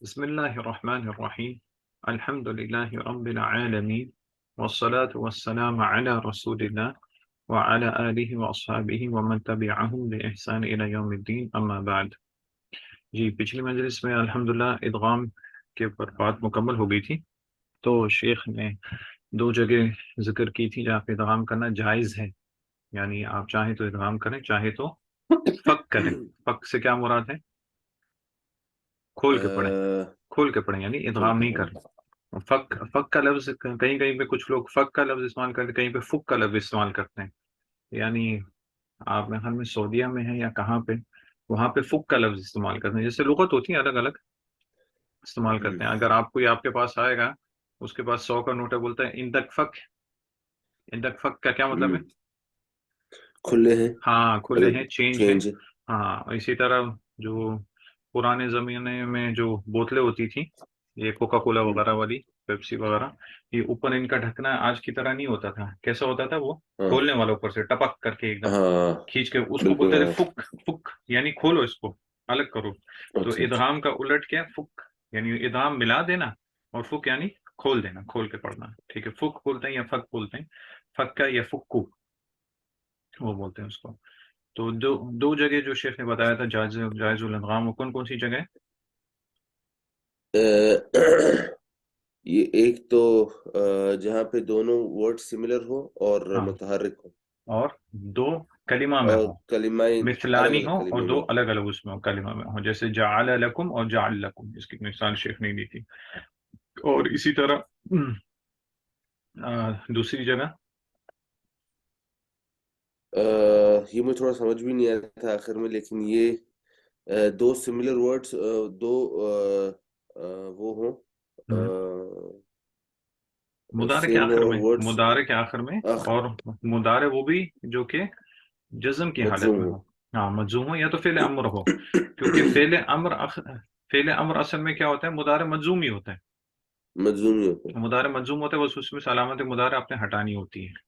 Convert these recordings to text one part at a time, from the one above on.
بسم الله الرحمن الرحيم. الحمد لله رب العالمين، والصلاة والسلام على رسول الله وعلى آله وأصحابه ومن تبعهم بإحسان إلى يوم الدين، أما بعد. جی پچھلی مجلس میں الحمدللہ ادغام کے اوپر بات مکمل ہو گئی تھی. تو شیخ نے دو جگہ ذکر کی تھی جہاں پہ ادغام کرنا جائز ہے، یعنی آپ چاہیں تو ادغام کریں، چاہے تو فک کریں. فک سے کیا مراد ہے؟ کھول کے پڑھیں، کھول کے پڑھیں، یعنی کھول ادغام کے نہیں پڑھیں۔ کرنا. فک کا لفظ کہیں کہیں پہ کچھ لوگ فک کا لفظ استعمال کرتے ہیں، کہیں پہ فک کا لفظ استعمال کرتے ہیں. یعنی آپ میں خیال میں سعودیہ میں ہیں یا کہاں پہ، وہاں پہ فک کا لفظ استعمال کرتے ہیں. جیسے لغت ہوتی ہے الگ الگ استعمال کرتے ہیں. اگر آپ کوئی آپ کے پاس آئے گا، اس کے پاس 100 کا نوٹ ہے، بولتا ہے اندک فک. اندک فک کا کیا مطلب ہے؟ کھلے ہیں، ہاں کھلے ہیں، چینج ہے. چینج۔ ہاں اسی طرح جو پرانے زمانے میں جو بوتلیں ہوتی تھی، یہ کوکا کولا وغیرہ والی، پیپسی وغیرہ، یہ اوپر ان کا ڈھکنا آج کی طرح نہیں ہوتا تھا. کیسا ہوتا تھا وہ؟ ہاں کھولنے والا اوپر سے ٹپک کر کے ایک دم ہاں، کھینچ کے اس کو بالکل بولتے تھے ہاں۔ فک. فک یعنی کھولو، اس کو الگ کرو. تو اچھا اچھا، ادغام کا الٹ کیا؟ فک یعنی ادغام ملا دینا، اور فک یعنی کھول دینا، کھول کے پڑھنا. ٹھیک ہے، فک بولتے ہیں یا فک بولتے ہیں. فک کا یا فکو وہ بولتے ہیں اس کو. تو دو جگہ جو شیخ نے بتایا تھا جائز الادغام، وہ کون کون سی جگہ؟ یہ ایک تو جہاں پہ دونوں ورڈ سملر ہو اور ہاں، متحرک ہو، اور دو کلمہ میں اور ہو، کلمائیں الگ مثلانی الگ ہو، اور کلمے دو میں۔ الگ الگ اس میں کلمہ میں ہو. جیسے جعل لکم اور جعل لکم، اس کی مثال شیخ نے دی تھی. اور اسی طرح دوسری جگہ یہ مجھے تھوڑا سمجھ بھی نہیں آیا تھا آخر میں، لیکن یہ دو سملر ورڈز، دو وہ ہوں، مضارع کے سیم آخر میں، ورڈز مضارع کے آخر میں، آخر اور مضارع وہ بھی جو کہ جزم کی حالت مجزوم میں ہو۔ ہو. ہاں مجزوم ہو، یا تو فعل امر ہو. کیونکہ فعل امر اصل میں کیا ہوتا ہے؟ مضارع مجزوم ہی ہوتا ہے. مجزوم ہی ہوتا ہے۔ مضارع مجزوم ہوتا ہے، بس اس میں سے علامت مضارع آپ نے ہٹانی ہوتی ہے،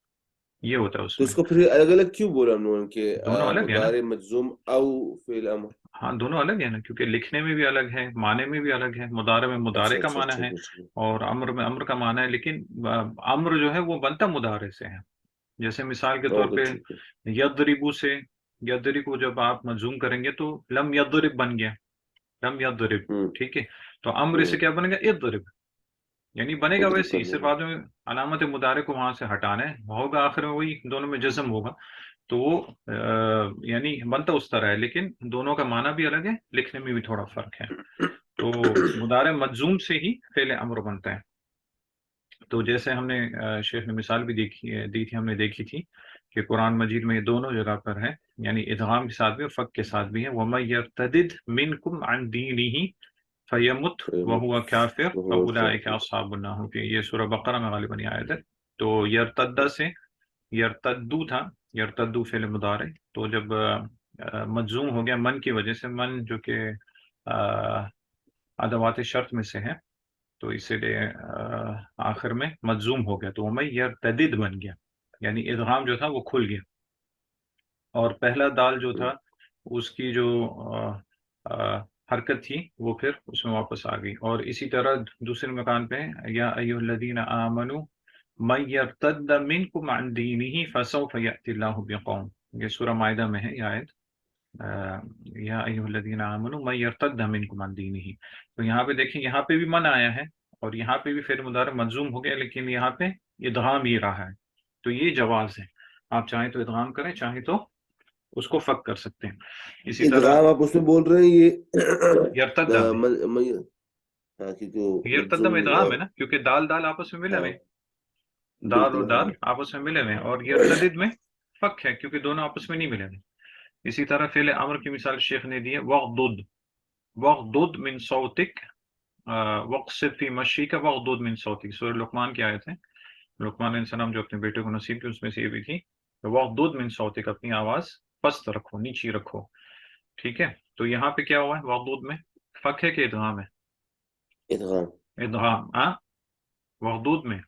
یہ ہوتا ہے اس تو میں. اس کو پھر الگ الگ کیوں بولا ہم لوگوں نے کہ دونوں الگ ہے نا. مضارع مجزوم او فعل امر؟ ہاں دونوں الگ ہے نا، کیونکہ لکھنے میں بھی الگ ہے، معنی میں بھی الگ ہے. مضارع میں مضارع اچھا کا اچھا، معنی ہے، ٹھیک ہے ٹھیک ہے۔ اور امر میں امر کا معنی ہے. لیکن امر جو ہے وہ بنتا مضارع سے ہے. جیسے مثال کے طور تو پہ ٹھیک ہے۔ یضربو سے، یضرب کو جب آپ مجزوم کریں گے تو لم یضرب بن گیا، لم یضرب. ہوں ٹھیک ہے، تو امر سے ہوں، کیا بنے گا؟ اضرب. یعنی بنے گا اضرب ویسے کر ہی، صرف دینا۔ آدمی علامت مضارع کو وہاں سے ہٹانا ہے، ہوگا آخر میں وہی، دونوں میں جزم ہوگا. تو وہ یعنی بنتا اس طرح ہے، لیکن دونوں کا معنی بھی الگ ہے، لکھنے میں بھی تھوڑا فرق ہے. تو مضارع مجزوم سے ہی فعل امر بنتا ہے. تو جیسے ہم نے شیخ نے مثال بھی دی تھی، ہم نے دیکھی تھی کہ قرآن مجید میں یہ دونوں جگہ پر ہے، یعنی ادغام کے ساتھ بھی اور فک کے ساتھ بھی ہے. وَمَن يَرْتَدِدْ مِنْكُمْ عَنْ دِينِهِ فَيَمُتْ وَهُوَ كَافِرٌ وہ فَأُولَٰئِكَ أَصْحَابُ النَّارِ. کہ یہ سورہ بقرہ میں غالباً یہ آیت ہے. تو یرتدہ سے یرتدو تھا، یرتدو فعل مضارع. تو جب مجزوم ہو گیا من کی وجہ سے، من جو کہ ادوات شرط میں سے ہے، تو اسی لیے آخر میں مجزوم ہو گیا، تو وہ یرتدد بن گیا، یعنی ادغام جو تھا وہ کھل گیا. اور پہلا دال جو تھا، اس کی جو حرکت تھی وہ پھر اس میں واپس آ گئی. اور اسی طرح دوسرے مکان پہ یا ایھا الذین آمنوا من یرتد منکم عن دینہ فسوف یأتی اللہ بقوم. یہ سورہ مائدہ میں ہے یہ آیت، یا ایھا الذین آمنوا من یرتد منکم عن دینہ. تو یہاں پہ دیکھیں، یہاں پہ بھی من آیا ہے، اور یہاں پہ بھی فعل مضارع منظوم ہو گیا، لیکن یہاں پہ ادغام ہی رہا ہے. تو یہ جواز ہے، آپ چاہیں تو ادغام کریں، چاہیں تو اس کو فک کر سکتے ہیں. اسی طرح ادغام آپ اس میں بول رہے ہیں یہ یرتدہ میں، ہاں، کیونکہ وہ یرتدہ میں مجزوم ادغام ہے نا، کیونکہ دال دال آپس میں ملے ہاں ہوئے، دال بالکل اور ہاں۔ دال آپس میں ملے ہوئے ہیں. اور یرتدد میں فک ہے، کیونکہ دونوں آپس میں نہیں ملے ہوئے. اسی طرح فعل امر کی مثال شیخ نے دی ہے، وغدد، وغدد من صوتک، وقصد فی مشیک وغدد من صوتک. سورہ لقمان کی آیت ہے، لقمان علیہ السلام جو اپنے بیٹے کو نصیحت کی، اس میں سے یہ بھی تھی، وغدد من صوتک، اپنی آواز پست رکھو، نیچی رکھو. ٹھیک ہے، تو یہاں پہ کیا ہوا ہے؟ وغدود میں فک ہے کہ ادغام ہے؟ ادغام۔ ادغام. ہاں وغدود میں.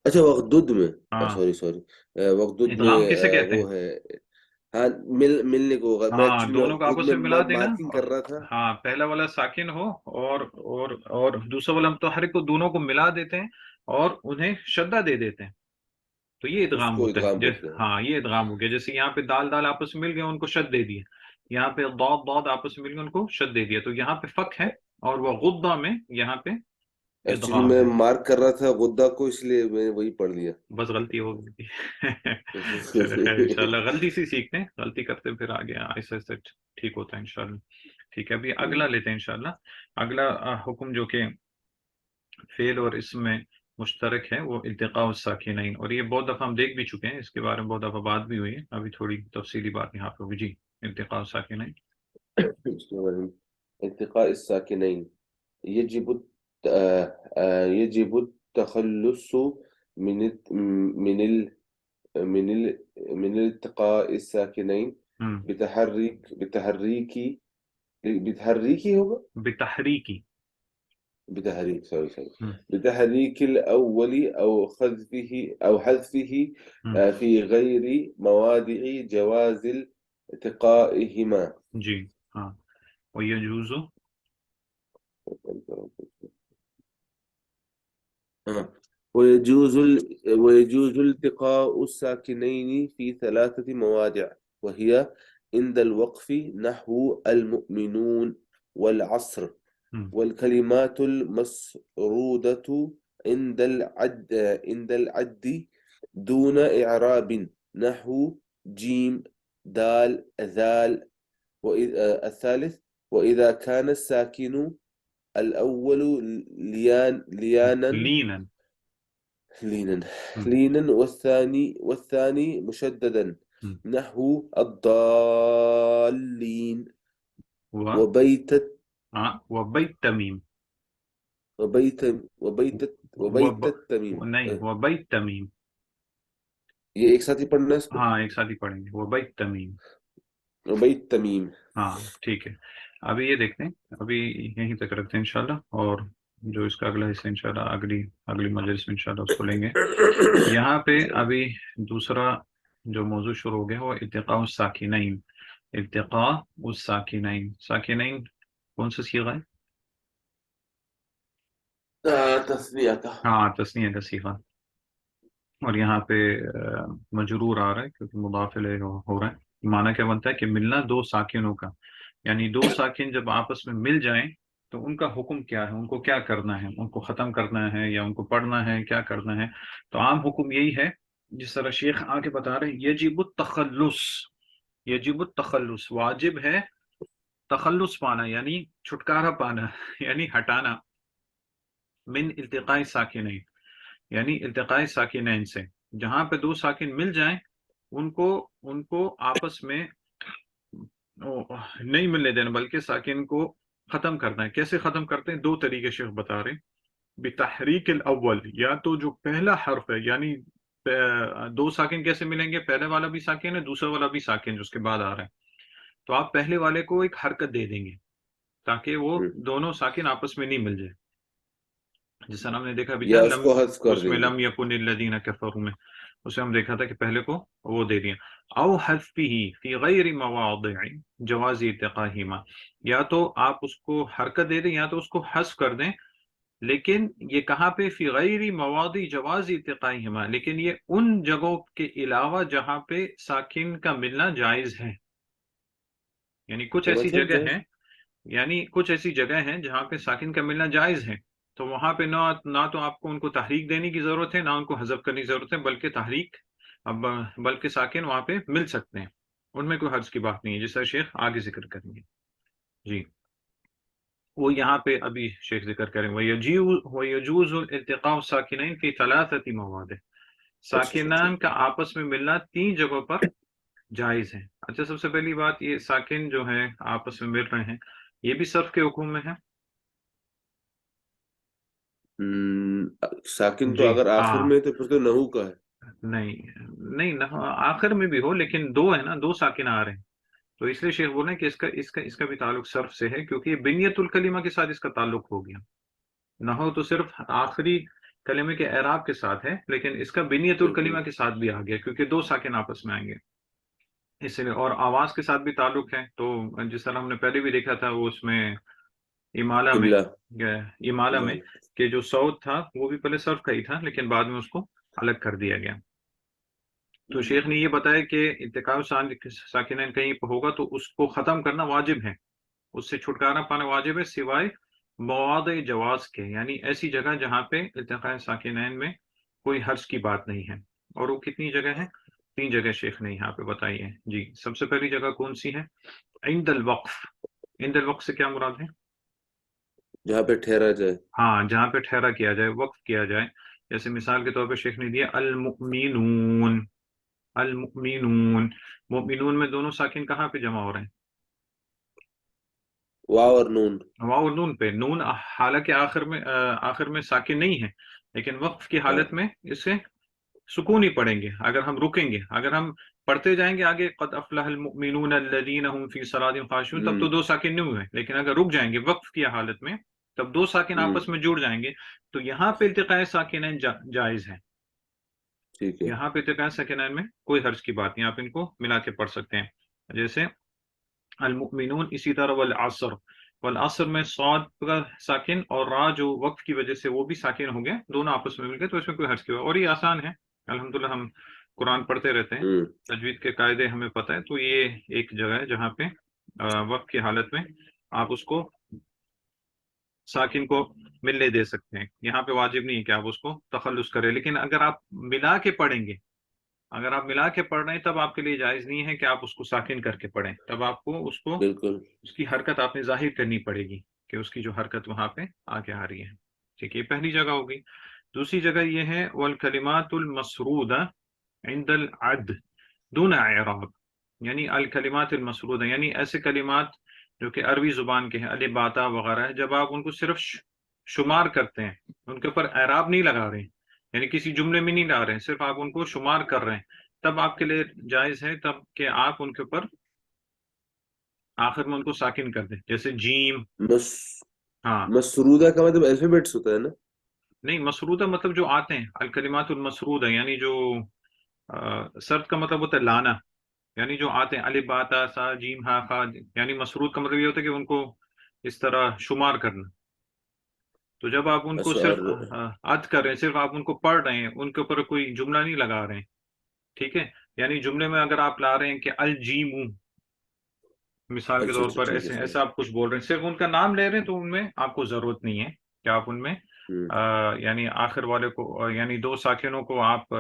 اچھا، وقدود میں، ہاں سوری سوری، وقدود میں ادغام کسے کہتے وہ ہیں؟ ہے، ہاں ملنے کو ہوگا. میں ہاں ایکچولی دونوں کو خود آپس میں ملا میں دینا. مارکنگ کر رہا تھا. ہاں پہلا والا ساکن ہو اور دوسرا والا متحرک کو، دونوں کو ملا دیتے ہیں اور انہیں شدہ دے دیتے ہیں، تو یہ اس ادغام کو ہوتا ہے. ادغام بولتے ہیں. ہاں یہ ادغام ہو گیا. جیسے یہاں پہ دال دال آپس میں مل گئے، ان کو شد دے دیا. یہاں پہ ضاد ضاد آپس میں مل گئے، ان کو شد دے دیا. تو یہاں پہ فک ہے، اور وہ غدہ میں یہاں پہ ایکچولی ادغام میں ہے. مارک کر رہا تھا غدہ کو، اس لیے میں نے وہی پڑھ لیا. بس غلطی ہو گئی تھی. چلے خیر، انشاءاللہ غلطی سے سیکھتے ہیں، غلطی کرتے پھر آگے آہستہ آہستہ ٹھیک ہوتا ہے انشاءاللہ. ٹھیک ہے، ابھی اگلا لیتے ہیں انشاءاللہ. اگلا حکم جو کہ فعل اور اسم میں مشترک ہے، وہ التقاء الساکنین. اور یہ بہت دفعہ ہم دیکھ بھی چکے ہیں، اس کے بارے میں بہت دفعہ بات بھی ہوئی ہے. ابھی تھوڑی تفصیلی بات یہاں پہ ہوگی. جی، التقاء الساکنین. اس کے بارے میں التقاء الساکنین يجب يجب التخلص من من من من التقاء الساكنين ہم، بتحريك ہوگا. بتحریکی. بتحريك سوري ہم، بتحريك الأول أو حذفه ہم، في غير مواضع جواز التقائهما. جی ہاں. ویجوز. ويجوز التقاء الساكنين في ثلاثة مواضع، وهي عند الوقف نحو المؤمنون والعصر، ہم، والكلمات المسرودة عند العد دون إعراب نحو جيم دال ذال. الثالث وإذا كان الساكن الأول ليانا لینن. لينا ہم، لينا والثاني مشددا ہم، نحو الضالين. و وبيت ہاں وبیت تمیم. وبيت وبيت التميم. نہیں، وبیت تمیم. یہ ایک ساتھ ہی پڑھنا ہے اس کو. ہاں ایک ساتھ ہی پڑھیں گے، وبیت تمیم. وبيت تميم. ہاں ٹھیک ہے. ابھی یہ دیکھتے ہیں، ابھی یہیں تک رکھتے ہیں انشاءاللہ، اور جو اس کا اگلا حصہ انشاءاللہ اگلی مجلس میں انشاءاللہ اس کو لیں گے. یہاں پہ ابھی دوسرا جو موضوع شروع ہو گیا وہ التقاء الساکنین. التقاء الساکنین. ساکنین کون سا صیغہ ہے؟ تثنیہ کا. ہاں تثنیہ کا صیغہ. اور یہاں پہ مجرور آ رہا ہے کیونکہ مضاف الیہ ہو رہا ہے. معنی کیا بنتا ہے کہ ملنا دو ساکنوں کا، یعنی دو ساکن جب آپس میں مل جائیں تو ان کا حکم کیا ہے، ان کو کیا کرنا ہے، ان کو ختم کرنا ہے یا ان کو پڑھنا ہے، کیا کرنا ہے. تو عام حکم یہی ہے جس طرح شیخ آگے بتا رہے ہیں. یجب التخلص. یجب التخلص، واجب ہے تخلص پانا، یعنی چھٹکارا پانا، یعنی ہٹانا. من التقاء ساکنین، یعنی التقاء ساکنین سے. جہاں پہ دو ساکن مل جائیں ان کو آپس میں نہیں ملنے دینا، بلکہ ساکن کو ختم کرنا ہے. کیسے ختم کرتے ہیں؟ دو طریقے شیخ بتا رہے ہیں. بتحریک الاول، یا تو جو پہلا حرف ہے، یعنی دو ساکن کیسے ملیں گے؟ پہلے والا بھی ساکن ہے، دوسرا والا بھی ساکن جو اس کے بعد آ رہا ہے. تو آپ پہلے والے کو ایک حرکت دے دیں گے تاکہ وہ دونوں ساکن آپس میں نہیں مل جائے. جیسا ہم نے دیکھا ابھی یا کیا اس کو حذف کر اس دیں میں گے. لم یکن الذین کفروا میں اسے ہم دیکھا تھا کہ پہلے کو وہ دے دیا. او حذفہ فی غیر مواضع جواز اتقاہما، یا تو آپ اس کو حرکت دے دیں یا تو اس کو حذف کر دیں. لیکن یہ کہاں پہ؟ فی غیر مواضع جواز اتقاہما، لیکن یہ ان جگہوں کے علاوہ جہاں پہ ساکن کا ملنا جائز ہے. یعنی کچھ کیا ایسی مطلب جگہ جائز؟ ہیں، یعنی کچھ ایسی جگہ ہیں جہاں پہ ساکن کا ملنا جائز ہے. تو وہاں پہ نہ تو آپ کو ان کو تحریک دینے کی ضرورت ہے، نہ ان کو حذف کرنے کی ضرورت ہے، بلکہ ساکن وہاں پہ مل سکتے ہیں. ان میں کوئی حرج کی بات نہیں ہے، جیسا شیخ آگے ذکر کریں گے. جی وہ یہاں پہ ابھی شیخ ذکر کریں گے. وَيَجُوزُ الْالْتِقَاءُ السَّاكِنَيْنِ فِي ثَلَاثَةِ مَوَاضِعٍ. اچھا. ساکنان کا آپس میں ملنا 3 جگہوں پر جائز ہے. اچھا، سب سے پہلی بات، یہ ساکن جو ہیں آپس میں مل رہے ہیں، یہ بھی صرف کے حکم میں ہے. ساکن تو جی اگر آخر ہاں. میں تو پھر تو نحو کا ہے. نہیں آخر میں بھی ہو، لیکن دو ہے نا، دو ساکن آ رہے ہیں. تو اس لیے شیخ بول رہے ہیں کہ اس کا بھی تعلق صرف سے ہے، کیونکہ یہ بنیت الکلمہ کے ساتھ اس کا تعلق ہو گیا. نحو تو صرف آخری کلمے کے اعراب کے ساتھ ہے، لیکن اس کا بنیت بالکل. الکلمہ کے ساتھ بھی آ گیا کیونکہ دو ساکن آپس میں آئیں گے. اس لیے اور آواز کے ساتھ بھی تعلق ہے، تو جس طرح ہم نے پہلے بھی دیکھا تھا وہ اس میں امالہ میں املا. امالہ میں نعم. کہ جو صوت تھا وہ بھی پہلے صرف کا ہی تھا، لیکن بعد میں اس کو الگ کر دیا گیا۔ تو شیخ نے یہ بتایا کہ ارتکاب ساکنین کہیں پہ ہوگا تو اس کو ختم کرنا واجب ہے، اس سے چھٹکارا پانا واجب ہے، سوائے مواضع جواز کے، یعنی ایسی جگہ جہاں پہ التقاء ساکنین میں کوئی حرج کی بات نہیں ہے۔ اور وہ کتنی جگہ ہیں؟ 3 جگہ شیخ نے یہاں پہ بتائی ہے جی۔ سب سے پہلی جگہ کون سی ہے؟ عند الوقف۔ عند الوقف سے کیا مراد ہے؟ جہاں پہ ٹھہرا جائے. ہاں، جہاں پہ ٹھہرا کیا جائے، وقف کیا جائے۔ جیسے مثال کے طور پہ شیخ نے دیا المؤمنون، المؤمنون، مؤمنون میں دونوں ساکن کہاں پہ جمع ہو رہے ہیں؟ واو اور نون. واو اور نون پہ۔ نون حالانکہ آخر میں ساکن نہیں ہے، لیکن وقف کی ہاں. حالت میں اسے سکون ہی پڑیں گے اگر ہم رکیں گے۔ اگر ہم پڑھتے جائیں گے آگے قد افلح المؤمنون الذین هم فی صلاتهم خاشعون، تب تو ہوں. 2 ساکن نہیں ہوئے، لیکن اگر رک جائیں گے وقف کی حالت میں تب 2 ساکن ہوں. آپس میں جڑ جائیں گے، تو یہاں پہ التقاء ساکنین جائز ہے۔ ٹھیک ہے. یہاں پہ التقاء ساکنین میں کوئی حرج کی بات نہیں، آپ ان کو ملا کے پڑھ سکتے ہیں۔ جیسے المؤمنون، اسی طرح والعصر، والعصر میں صاد کا ساکن اور را جو وقف کی وجہ سے وہ بھی ساکن ہو گئے، دونوں آپس میں مل گئے، تو اس میں کوئی حرج کی بات، اور یہ آسان ہے الحمدللہ، ہم قرآن پڑھتے رہتے ہیں، ہوں. تجوید کے قاعدے ہمیں پتہ ہے، تو یہ ایک جگہ ہے جہاں پہ وقف کی حالت میں آپ اس کو ساکن کو ملنے دے سکتے ہیں۔ یہاں پہ واجب نہیں ہے کہ آپ اس کو تخلص کریں، لیکن اگر آپ ملا کے پڑھیں گے، اگر آپ ملا کے پڑھ رہے ہیں تب آپ کے لیے جائز نہیں ہے کہ آپ اس کو ساکن کر کے پڑھیں، تب آپ کو بالکل. اس کی حرکت آپ نے ظاہر کرنی پڑے گی کہ اس کی جو حرکت وہاں پہ آگے آ رہی ہے۔ ٹھیک ہے، یہ پہلی جگہ ہوگی۔ دوسری جگہ یہ ہے والکلمات المسرودہ عند العد دون اعراب، یعنی الکلمات المسرودہ یعنی ایسے کلمات جو کہ عربی زبان کے ہیں، الف باتا وغیرہ ہے، جب آپ ان کو صرف شمار کرتے ہیں، ان کے اوپر اعراب نہیں لگا رہے ہیں، یعنی کسی جملے میں نہیں لا رہے ہیں، صرف آپ ان کو شمار کر رہے ہیں، تب آپ کے لیے جائز ہے تب کہ آپ ان کے اوپر آخر میں ان کو ساکن کر دیں، جیسے جیم۔ مس ہاں، مسرودہ کا مطلب الفابیٹس ہوتا ہے نا. نہیں، مسرودہ مطلب جو آتے ہیں، الکلمات المسرودہ یعنی جو سرد کا مطلب ہوتا ہے لانا، یعنی جو آتے ہیں الف با تا سا جیم ہا خا، یعنی مسرود کا مطلب یہ ہوتا ہے کہ ان کو اس طرح شمار کرنا۔ تو جب آپ ان کو اچھا. اور صرف عد کر رہے ہیں، صرف آپ ان کو پڑھ رہے ہیں، ان کے اوپر کوئی جملہ نہیں لگا رہے ہیں، ٹھیک ہے، یعنی جملے میں اگر آپ لا رہے ہیں کہ الجیمو، مثال کے اچھا طور اچھا پر ٹھیک ہے ایسے سمجھ. ایسا آپ کچھ بول رہے ہیں، صرف ان کا نام لے رہے ہیں، تو ان میں آپ کو ضرورت نہیں ہے کہ آپ ان میں ہوں. یعنی آخر والے کو یعنی 2 ساکنوں کو آپ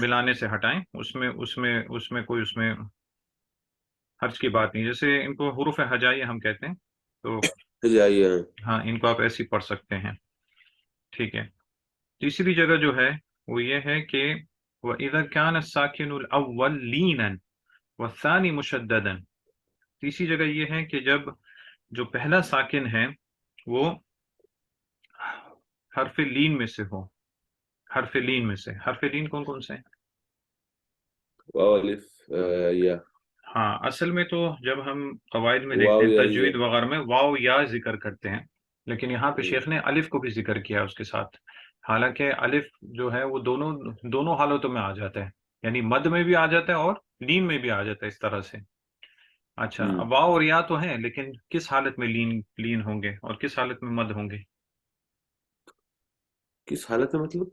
ملانے سے ہٹائیں، کوئی اس میں حرج کی بات نہیں، جیسے ان کو حروف ہجائیہ ہم کہتے ہیں، تو جائیے. ہاں ان کو آپ ایسے ہی پڑھ سکتے ہیں۔ ٹھیک ہے، تیسری جگہ جو ہے وہ یہ ہے کہ وَإِذَا كَانَ السَّاكِنُ الْأَوَّلُ لِينًا وَالثَّانِي مُشَدَّدًا، تیسری جگہ یہ ہے کہ جب جو پہلا ساکن ہے وہ حرف لین میں سے ہو، حرف لین میں سے، حرف لین کون کون سے ہیں؟ واو الف یا. ہاں، اصل میں تو جب ہم قواعد میں دیکھتے واو ہیں یا ہی ہے. تجوید وغیرہ میں واو یا ذکر کرتے ہیں، لیکن یہاں پہ ہوں. شیخ نے الف کو بھی ذکر کیا اس کے ساتھ، حالانکہ الف جو ہے وہ دونوں حالتوں میں آ جاتا ہے، یعنی مد میں بھی آ جاتا ہے اور لین میں بھی آ جاتا ہے اس طرح سے۔ اچھا، ہوں. اب واو اور یا تو ہیں، لیکن کس حالت میں لین ہوں گے اور کس حالت میں مد ہوں گے؟ کس حالت میں مطلب؟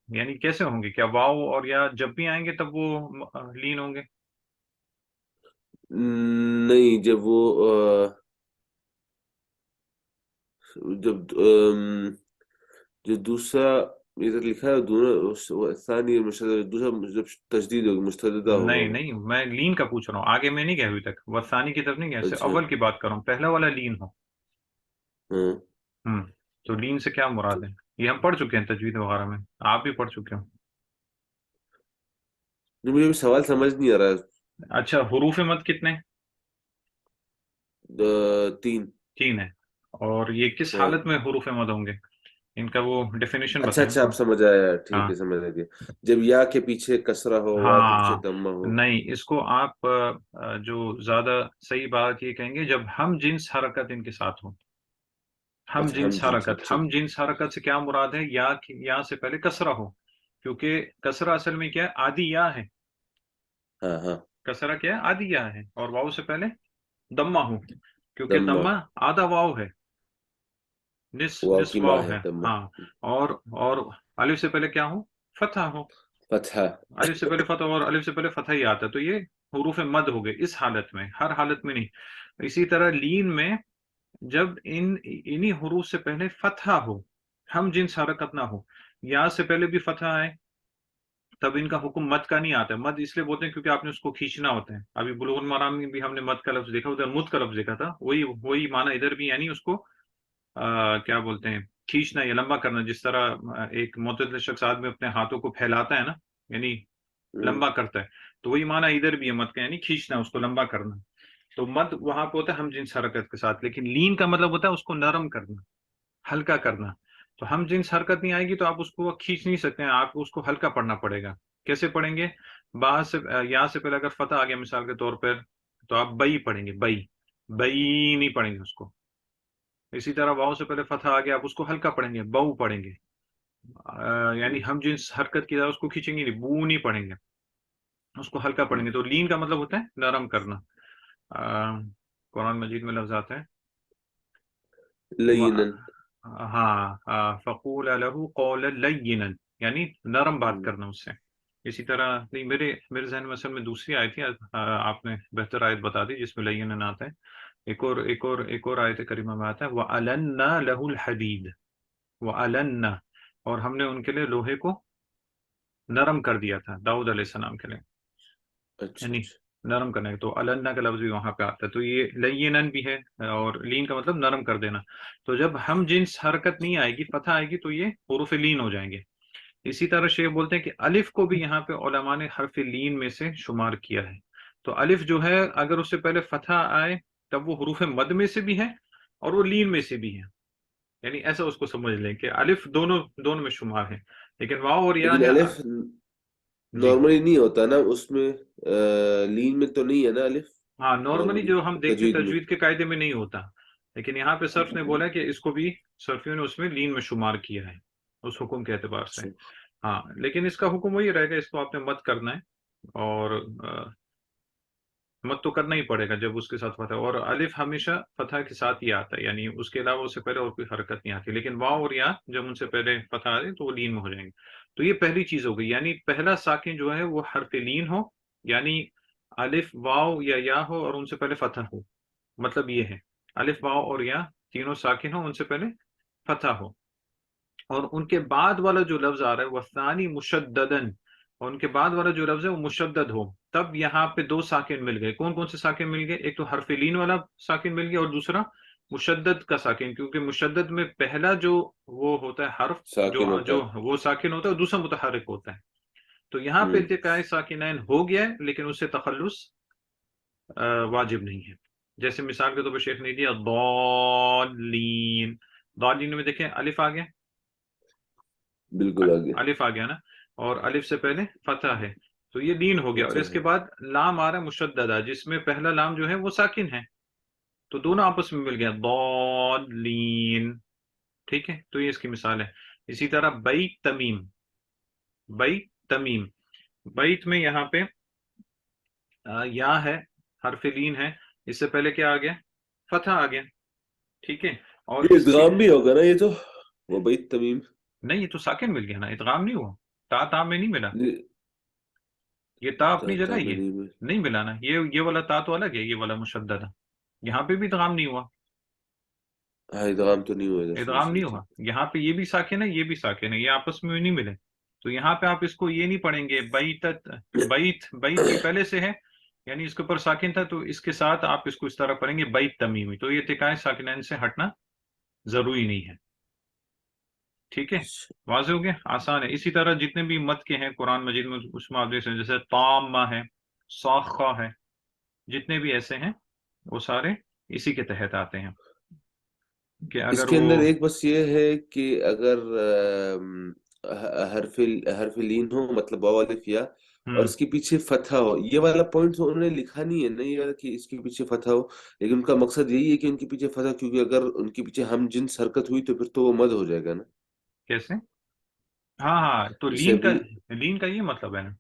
یعنی کیسے ہوں گے؟ کیا واو اور یا جب بھی آئیں گے تب وہ لین ہوں گے؟ نہیں، جب وہ جب جو دوسرا ادھر لکھا ہے دونوں ثانی مشدد، دوسرا جب تشدید ہوگی مستددہ ہوگا نہیں وہ. نہیں، میں لین کا پوچھ رہا ہوں، آگے میں نہیں گیا ابھی تک، وثانی کی طرف نہیں گیا، صرف اچھا. اول کی بات کر رہا ہوں، پہلا والا لین ہو۔ ہاں. تو لین سے کیا مراد ہے؟ یہ ہم پڑھ چکے ہیں تجوید وغیرہ میں، آپ بھی پڑھ چکے ہو۔ مجھے بھی سوال سمجھ نہیں آ رہا. اچھا، حروف مد کتنے؟ 3. 3 ہے، اور یہ کس ہاں. حالت میں حروف مد ہوں گے؟ ان کا وہ ڈیفینیشن اچھا بتائیں اچھا، تو۔ آپ سمجھ آیا. ٹھیک ہاں ہے، سمجھ آ گیا. جب یا کے پیچھے کسرہ ہو، وا کے پیچھے ہاں، دمہ ہو. نہیں، اس کو آپ جو زیادہ صحیح بات یہ کہیں گے جب ہم جنس حرکت ان کے ساتھ ہو، ہم اچھا، ہم جنس جنس ہے. حرکت، ٹھیک. ہم جنس حرکت سے کیا مراد ہے؟ یا سے پہلے کسرہ ہو، کیونکہ کسرہ اصل میں کیا ہے؟ آدھی یا ہے، ہاں ہاں، کسرہ کیا ہے؟ آدھیا ہے، اور واؤ سے پہلے دمہ ہو، کیونکہ دمہ، دمہ آدھا واؤ ہے، واو نصف کی ماں واؤ ہے ہے، دمہ، ہاں، اور الف سے پہلے کیا ہو؟ فتح ہو، فتحہ، الف سے پہلے فتح، اور الف سے پہلے فتح ہی آتا ہے، تو یہ حروف مد ہو گئے اس حالت میں، ہر حالت میں نہیں۔ اسی طرح لین میں جب انہی حروف سے پہلے فتح ہو، ہم جنس حرکت نہ ہو، یا سے پہلے بھی فتح آئے، تب ان کا حکم مد کا نہیں آتا ہے۔ مد اس لیے بولتے ہیں کیونکہ آپ نے اس کو کھینچنا ہوتا ہے۔ ابھی بلوغ المرام میں بھی ہم نے مد کا لفظ دیکھا، ادھر مد کا لفظ دیکھا تھا، وہی معنی ادھر بھی، یعنی اس کو کیا بولتے ہیں، کھینچنا یا لمبا کرنا، جس طرح ایک معتدل شخص آدمی اپنے ہاتھوں کو پھیلاتا ہے نا، یعنی ہوں، لمبا کرتا ہے، تو وہی معنی ادھر بھی ہے مد کا، یعنی کھینچنا، اس کو لمبا کرنا۔ تو مد وہاں پہ ہوتا ہے ہم جنس حرکت کے ساتھ، لیکن لین کا مطلب ہوتا ہے اس کو نرم کرنا، ہلکا کرنا۔ تو ہم جنس حرکت نہیں آئے گی تو آپ اس کو کھینچ نہیں سکتے ہیں، آپ کو اس کو ہلکا پڑھنا پڑے گا۔ کیسے پڑھیں گے؟ با سے یا سے پہلے اگر فتح آ گیا مثال کے طور پر، تو آپ بئی پڑھیں گے، بئی، بئی نہیں پڑھیں گے اس کو۔ اسی طرح واؤ سے پہلے فتح آ گیا، آپ اس کو ہلکا پڑھیں گے، بو پڑھیں گے، یعنی ہوں، ہم جنس حرکت کی طرح اس کو کھینچیں گے نہیں، بو نہیں پڑھیں گے، اس کو ہلکا پڑھیں ہوں، گے۔ تو لین کا مطلب ہوتا ہے نرم کرنا۔ قرآن مجید میں لفظ آتا ہے لینن، ہاں، فقول له قولا لینا، یعنی نرم بات ہوں، کرنا اس سے۔ اسی طرح نہیں، میرے ذہن میں اصل میں دوسری آیت تھی، آپ نے بہتر آیت بتا دی جس میں لینا آتا ہے۔ ایک اور آیت کریمہ میں آتا ہے وَأَلَنَّا لَهُ الْحَدِيدَ، وَأَلَنَّا، اور ہم نے ان کے لیے لوہے کو نرم کر دیا تھا، داؤد علیہ السلام کے لیے، اچھا یعنی اچھا، نرم کرنے کا۔ تو النا کا لفظ بھی وہاں پہ آتا ہے، تو یہ لینن بھی ہے، اور لین کا مطلب نرم کر دینا۔ تو جب ہم جنس حرکت نہیں آئے گی، فتح آئے گی، تو یہ حروف لین ہو جائیں گے۔ اسی طرح شیخ بولتے ہیں کہ الف کو بھی یہاں پہ علماء نے حرف لین میں سے شمار کیا ہے۔ تو الف جو ہے اگر اس سے پہلے فتح آئے تب وہ حروف مد میں سے بھی ہے اور وہ لین میں سے بھی ہے، یعنی ایسا اس کو سمجھ لیں کہ الف دونوں میں شمار ہے، لیکن واؤ اور یا لیکن ہے۔ الف جی نارملی نہیں ہوتا نا اس میں، لین میں تو نہیں ہے نا الف، ہاں، نارملی نارملی جو ہم دیکھتے ہیں تجوید میں، تجوید کے قاعدے میں نہیں ہوتا، لیکن یہاں پہ صرف نے بولا کہ اس کو بھی صرفیوں نے اس میں لین میں شمار کیا ہے، اس حکم کے اعتبار سے۔ اچھا، ہاں، لیکن اس کا حکم وہی رہے گا، اس کو آپ نے مت کرنا ہے، اور مت تو کرنا ہی پڑے گا جب اس کے ساتھ فتح، اور الف ہمیشہ فتح کے ساتھ ہی آتا ہے، یعنی اس کے علاوہ اس سے پہلے اور کوئی حرکت نہیں آتی، لیکن واؤ اور یا جب ان سے پہلے فتح آ جائے تو وہ لین میں ہو جائیں گے۔ تو یہ پہلی چیز ہو گئی، یعنی پہلا ساکن جو ہے وہ حرف لین ہو، یعنی الف واؤ یا ہو اور ان سے پہلے فتح ہو، مطلب یہ ہے الف واؤ اور یا تینوں ساکن ہو، ان سے پہلے فتح ہو، اور ان کے بعد والا جو لفظ آ رہا ہے وہ ثانی مشددن، اور ان کے بعد والا جو لفظ ہے وہ مشدد ہو، تب یہاں پہ دو ساکن مل گئے۔ کون کون سے ساکن مل گئے؟ ایک تو حرف لین والا ساکن مل گیا، اور دوسرا مشدد کا ساکن، کیونکہ مشدد میں پہلا جو وہ ہوتا ہے حرف جو ساکن ہوتا جو ہے، وہ ساکن ہوتا ہے، اور دوسرا متحرک ہوتا ہے۔ تو یہاں پہ ہوں، التقاء ساکنین ہو گیا ہے، لیکن اس سے تخلص واجب نہیں ہے۔ جیسے مثال کے طور پہ شیخ نے دیا ضالین، ضالین میں دیکھیں الف آ گیا، بالکل آگے، الف آ گیا نا، اور الف سے پہلے فتح ہے، تو یہ لین ہو گیا، اور اچھا اس ہے، کے بعد لام آ رہا ہے مشددہ، جس میں پہلا لام جو ہے وہ ساکن ہے، تو دونوں آپس میں مل گیا ضالین، ٹھیک ہے، تو یہ اس کی مثال ہے۔ اسی طرح بیت تمیم، بیت تمیم، بیت میں یہاں پہ یا ہے، حرف لین ہے، اس سے پہلے کیا آ گیا؟ فتح آ گیا، ٹھیک ہے، اور یہ اس کے ادغام بھی ہوگا نا یہ تو، وہ بیت تمیم، نہیں، یہ تو ساکن مل گیا نا، ادغام نہیں ہوا، تا میں نہیں ملا، یہ تا اپنی جگہ میں یہ نہیں میں، نہیں ملا نا، یہ والا تا تو الگ ہے، یہ والا مشدد ہے، یہاں پہ بھی ادغام نہیں ہوا، ہاں ادغام تو نہیں ہوا ادھر سے، ادغام نہیں صحیح ہوا، ٹھیک، یہاں پہ یہ بھی ساکن ہے، یہ بھی ساکن ہے، یہ آپس میں نہیں ملے، تو یہاں پہ آپ اس کو یہ نہیں پڑھیں گے بیتت، بیت بھی پہلے سے ہے، یعنی اس کے اوپر ساکن تھا، تو اس کے ساتھ آپ اس کو اس طرح پڑھیں گے بیت تمیمی، تو یہ اتقاء ساکنین سے ہٹنا ضروری نہیں ہے، ٹھیک ہے، واضح ہو گیا، آسان ہے۔ اسی طرح جتنے بھی مد کے ہیں قرآن مجید میں، اس میں آپ دیکھ سکتے ہیں، جیسے تامہ ہے، ساخہ ہے، جتنے بھی ایسے ہیں وہ سارے اسی کے تحت آتے ہیں، کہ اس اگر کے وہ اندر ایک بس یہ ہے کہ اگر حرف حرف لین ہو مطلب واو الف یا، اور ہم اس کے پیچھے فتح ہو، یہ والا پوائنٹ انہوں نے لکھا نہیں ہے نا، یہ والا کہ اس کے پیچھے فتح ہو، لیکن ان کا مقصد یہی ہے کہ ان کے پیچھے فتح، کیونکہ اگر ان کے پیچھے ہم جنس حرکت ہوئی تو پھر تو وہ مد ہو جائے گا نا، کیسے؟ ہاں ہاں، تو جیسے لین کا ابھی، لین کا یہ مطلب ہے نا،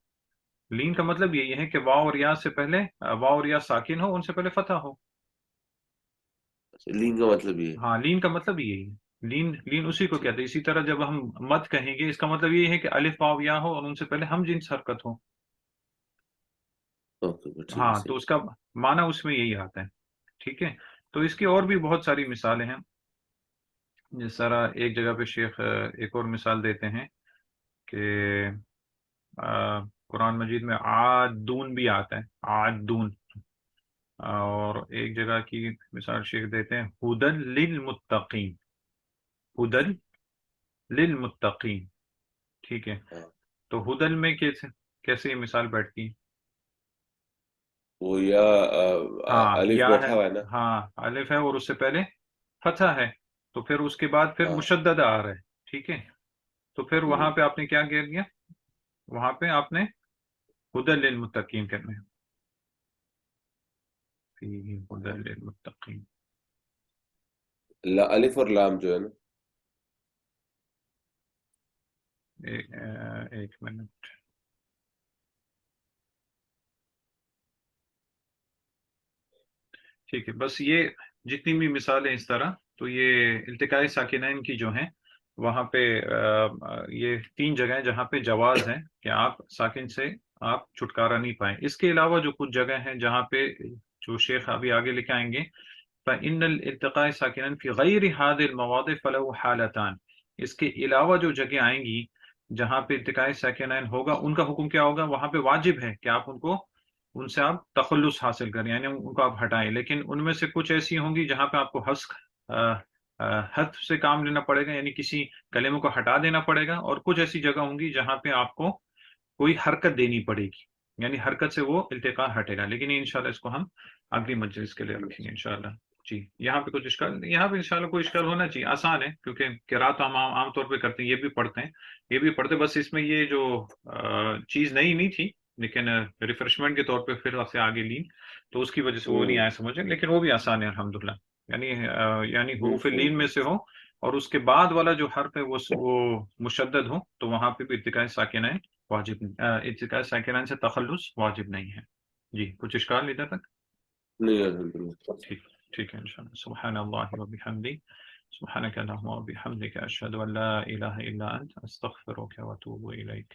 لین کا مطلب یہی ہے کہ واو اور یا سے پہلے واو اور یا ساکن ہو، ان سے پہلے فتح ہو. لین کا مطلب یہ ہے. ہاں لین کا مطلب یہی ہے. لین اسی کو ٹھیک. کہتے ہیں. اسی طرح جب ہم مد کہیں گے، اس کا مطلب یہ ہے کہ الف واو یا ہو اور ان سے پہلے ہم جنس حرکت ہو. اوکے ٹھیک ہے ہاں تو صحیح. اس کا معنی اس میں یہی آتا ہے. ٹھیک ہے. تو اس کی اور بھی بہت ساری مثالیں ہیں. جس طرح ایک جگہ پہ شیخ ایک اور مثال دیتے ہیں کہ قرآن مجید میں عادون بھی آتا ہے، عادون. اور ایک جگہ کی مثال شیخ دیتے ہیں ہدن للمتقین، ہدن للمتقین. ٹھیک ہے. ہاں. تو ہدن میں کیسے یہ مثال بیٹھتی ہے؟ وہ یا ہاں الف یا ہے. بیٹھا ہوا ہے نا. ہاں الف ہے اور اس سے پہلے فتح ہے، تو پھر اس کے بعد پھر ہاں. مشدد آ رہا ہے. ٹھیک ہے. تو پھر وہاں ہوں. پہ آپ نے کیا کہہ دیا؟ وہاں پہ آپ نے ہدن للمتقین کرنا ہے. فیہ ہدن للمتقین. الف اور لام جو ہے نا. ایک منٹ. ٹھیک ہے. بس یہ جتنی بھی مثالیں اس طرح، تو یہ التقاء ساکنین کی جو ہیں وہاں پہ یہ 3 جگہیں جہاں پہ جواز ہے کہ آپ ساکن سے آپ چھٹکارا نہیں پائیں. اس کے علاوہ جو کچھ جگہ ہیں جہاں پہ جو شیخ ابھی آگے لکھ آئیں گے، فَإِنَّ الْإِلْتِقَاءَ سَاكِنًا فِي غَيْرِ هَذِهِ الْمَوَاضِعِ فَلَهُ حَالَتَانِ. اس کے علاوہ جو جگہیں آئیں گی جہاں پہ التقاء ساکنین ہوگا، ان کا حکم کیا ہوگا؟ وہاں پہ واجب ہے کہ آپ ان سے آپ تخلص حاصل کریں، یعنی ان کو آپ ہٹائیں. لیکن ان میں سے کچھ ایسی ہوں گی جہاں پہ آپ کو حذف سے کام لینا پڑے گا، یعنی کسی کلمے کو ہٹا دینا پڑے گا. اور کچھ ایسی جگہ ہوں گی جہاں پہ آپ کو کوئی حرکت دینی پڑے گی، یعنی حرکت سے وہ التقاء ہٹے گا. لیکن انشاءاللہ اس کو ہم اگلی مجلس کے لیے رکھیں گے انشاءاللہ. جی یہاں پہ کچھ اشکال، یہاں پہ انشاءاللہ کوئی اشکال ہونا چاہیے. آسان ہے کیونکہ قرات ہم عام طور پہ کرتے ہیں، یہ بھی پڑھتے ہیں، یہ بھی پڑھتے. بس اس میں یہ جو چیز نئی نہیں تھی، لیکن ریفریشمنٹ کے طور پہ پھر سے آگے لی، تو اس کی وجہ سے وہ نہیں آیا سمجھ. لیکن وہ بھی آسان ہے الحمدللہ. یعنی حروف لین میں سے ہو اور اس کے بعد والا جو حرف ہے وہ مشدد ہو، تو وہاں پہ بھی ارتقاء ساکنین واجب، ارتقاء ساکنین سے تخلص واجب نہیں ہے. جی کچھ اشکال ادھر تک؟ نہیں الحمدللہ. ٹھیک ٹھیک ہے انشاءاللہ. سبحان اللہ و بحمدہ، سبحانک اللہم و بحمدک، اشہد ان لا الہ الا انت، استغفرک و اتوب الیک.